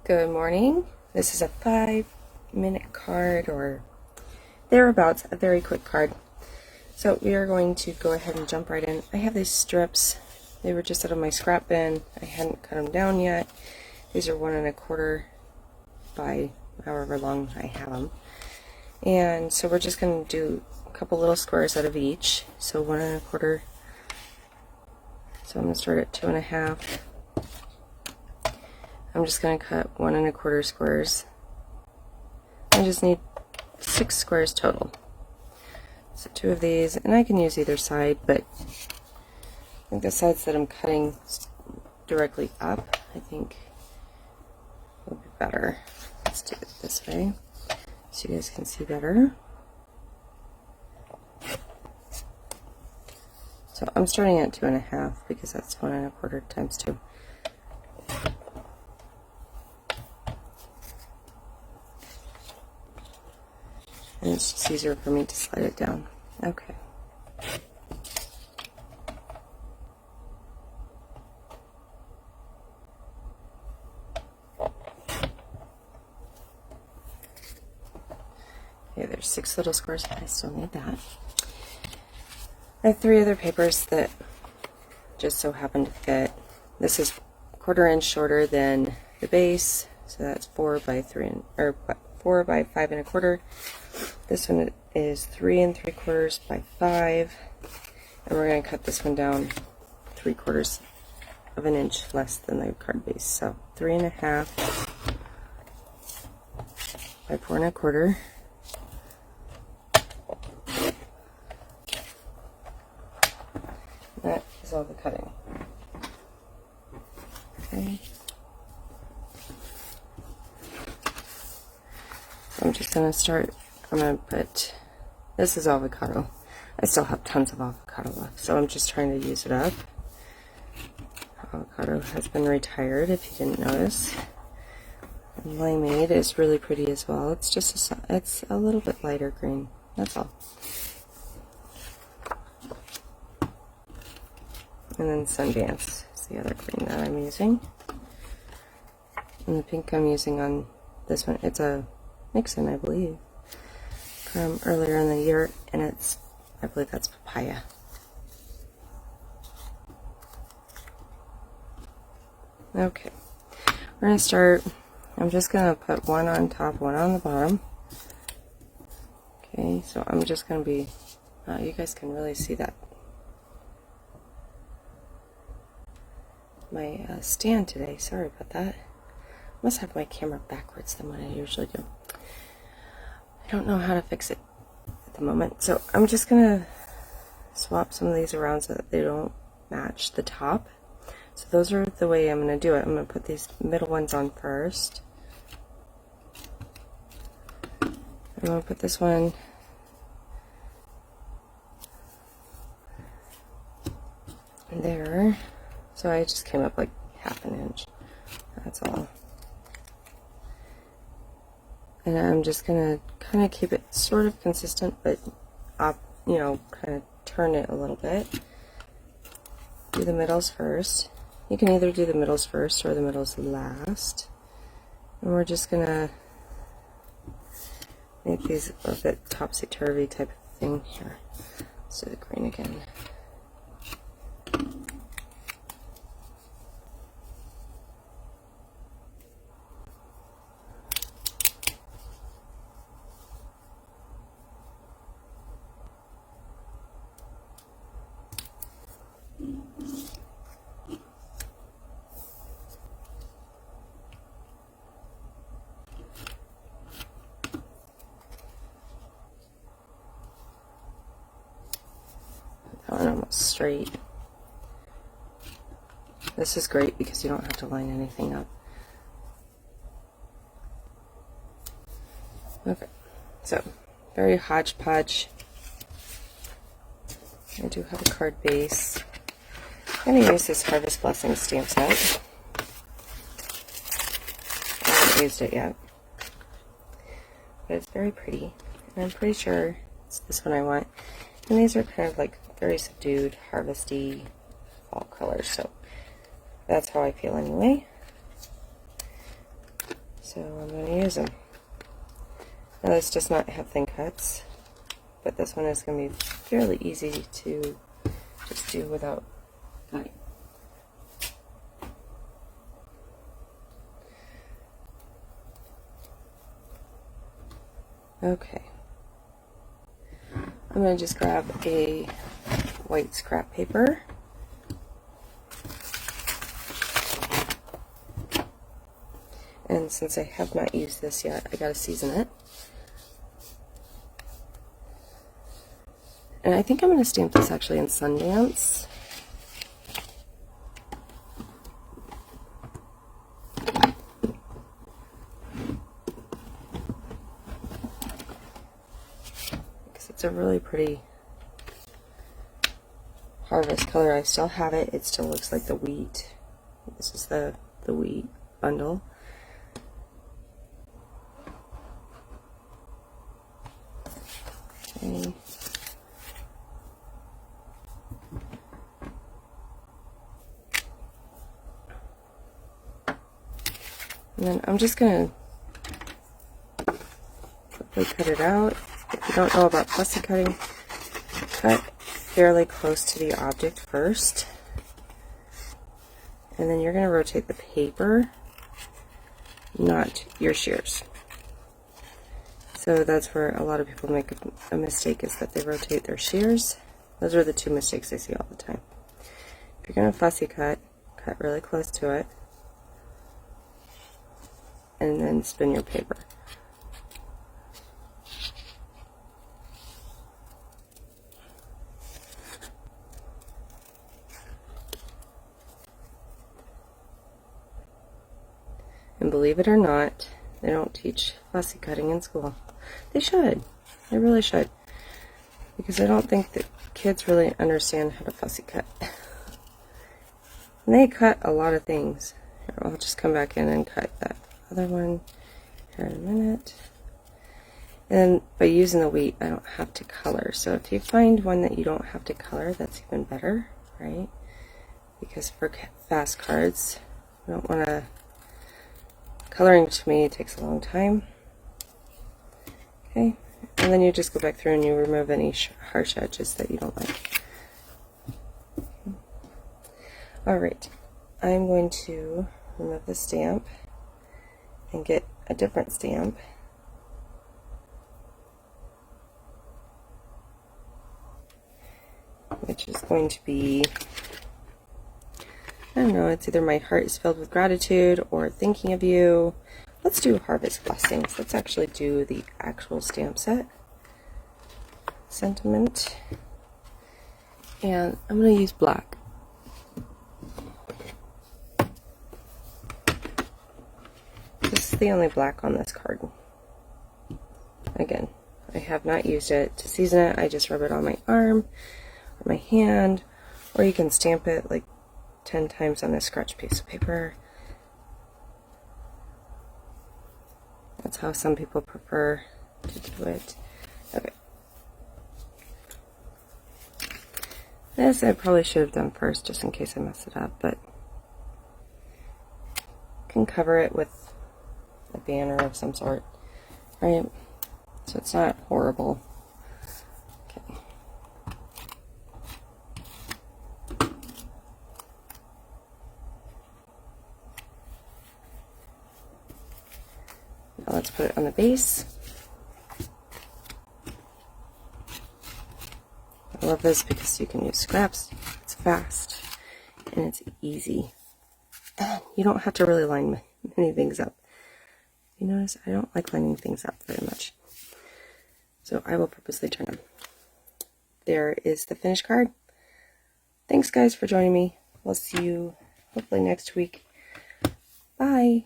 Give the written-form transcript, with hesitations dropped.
Good morning. This is a 5-minute card or thereabouts, a very quick card. So we are going to go ahead and jump right in. I have these strips. They were just out of my scrap bin. I hadn't cut them down yet. These are 1 1/4 by however long I have them. And so we're just going to do a couple little squares out of each. So 1 1/4. So I'm going to start at 2 1/2. I'm just going to cut 1 1/4 squares. I just need 6 squares total. So 2 of these, and I can use either side, but I think the sides that I'm cutting directly up, I think will be better. Let's do it this way so you guys can see better. So I'm starting at 2 1/2 because that's 1 1/4 times 2. And it's just easier for me to slide it down. Okay. Okay, there's 6 little squares. I still need that. I have 3 other papers that just so happen to fit. This is 1/4 inch shorter than the base, so that's 4 by 3 or 4 by 5 1/4. This one is 3 3/4 by 5, and we're going to cut this one down 3/4 of an inch less than the card base. So 3 1/2 by 4 1/4. That is all the cutting. Okay. So I'm just going to start. I'm going to put, this is avocado. I still have tons of avocado left, so I'm just trying to use it up. Avocado has been retired, if you didn't notice. And limeade is really pretty as well. It's just it's a little bit lighter green, that's all. And then Sundance is the other green that I'm using. And the pink I'm using on this one, it's a mix-in, I believe, from earlier in the year, and it's, I believe that's papaya. Okay, we're going to start, I'm just going to put 1 on top, 1 on the bottom. Okay, so I'm just going to be, you guys can really see that. My stand today, sorry about that. I must have my camera backwards than what I usually do. I don't know how to fix it at the moment, so I'm just gonna swap some of these around so that they don't match the top. So those are the way I'm gonna do it. I'm gonna put these middle ones on first. I'm gonna put this one there. So I just came up like 1/2 inch. That's all. And I'm just gonna kind of keep it sort of consistent, but up, you know, kind of turn it a little bit. Do the middles first. You can either do the middles first or the middles last. And we're just gonna make these a bit topsy-turvy type of thing here. Let's do the green again. That one almost straight. This is great because you don't have to line anything up. Okay, so very hodgepodge. I do have a card base. I'm going to use this Harvest Blessing stamp set. I haven't used it yet, but it's very pretty, and I'm pretty sure it's this one I want. And these are kind of like very subdued, harvesty fall colors, so that's how I feel anyway. So I'm going to use them. Now this does not have thin cuts, but this one is going to be fairly easy to just do without cutting. Okay. I'm going to just grab a white scrap paper. And since I have not used this yet, I gotta season it. And I think I'm gonna stamp this actually in Sundance. Because it's a really pretty harvest color. I still have it. It still looks like the wheat. This is the wheat bundle. Okay. And then I'm just going to quickly cut it out. If you don't know about fussy cutting, cut fairly close to the object first. And then you're going to rotate the paper, not your shears. So that's where a lot of people make a mistake, is that they rotate their shears. Those are the two mistakes I see all the time. If you're going to fussy cut, cut really close to it, and then spin your paper. And believe it or not, they don't teach fussy cutting in school. They should. They really should. Because I don't think that kids really understand how to fussy cut. And they cut a lot of things. Here, I'll just come back in and cut that other one here in a minute. And by using the wheat, I don't have to color. So if you find one that you don't have to color, that's even better, right? Because for fast cards, I don't want to... Coloring to me takes a long time. Okay, and then you just go back through and you remove any harsh edges that you don't like. Alright, I'm going to remove the stamp and get a different stamp. Which is going to be, I don't know, it's either my heart is filled with gratitude or thinking of you. Let's do harvest blessings. Let's actually do the actual stamp set. Sentiment. And I'm going to use black. This is the only black on this card. Again, I have not used it to season it. I just rub it on my arm or my hand, or you can stamp it like 10 times on a scratch piece of paper. That's how some people prefer to do it. Okay. This I probably should have done first, just in case I mess it up, but I can cover it with a banner of some sort, right? So it's not horrible. Okay. Now let's put it on the base. I love this because you can use scraps. It's fast and it's easy. You don't have to really line many things up. You notice I don't like lining things up very much. So I will purposely turn them. There is the finished card. Thanks guys for joining me. We'll see you hopefully next week. Bye.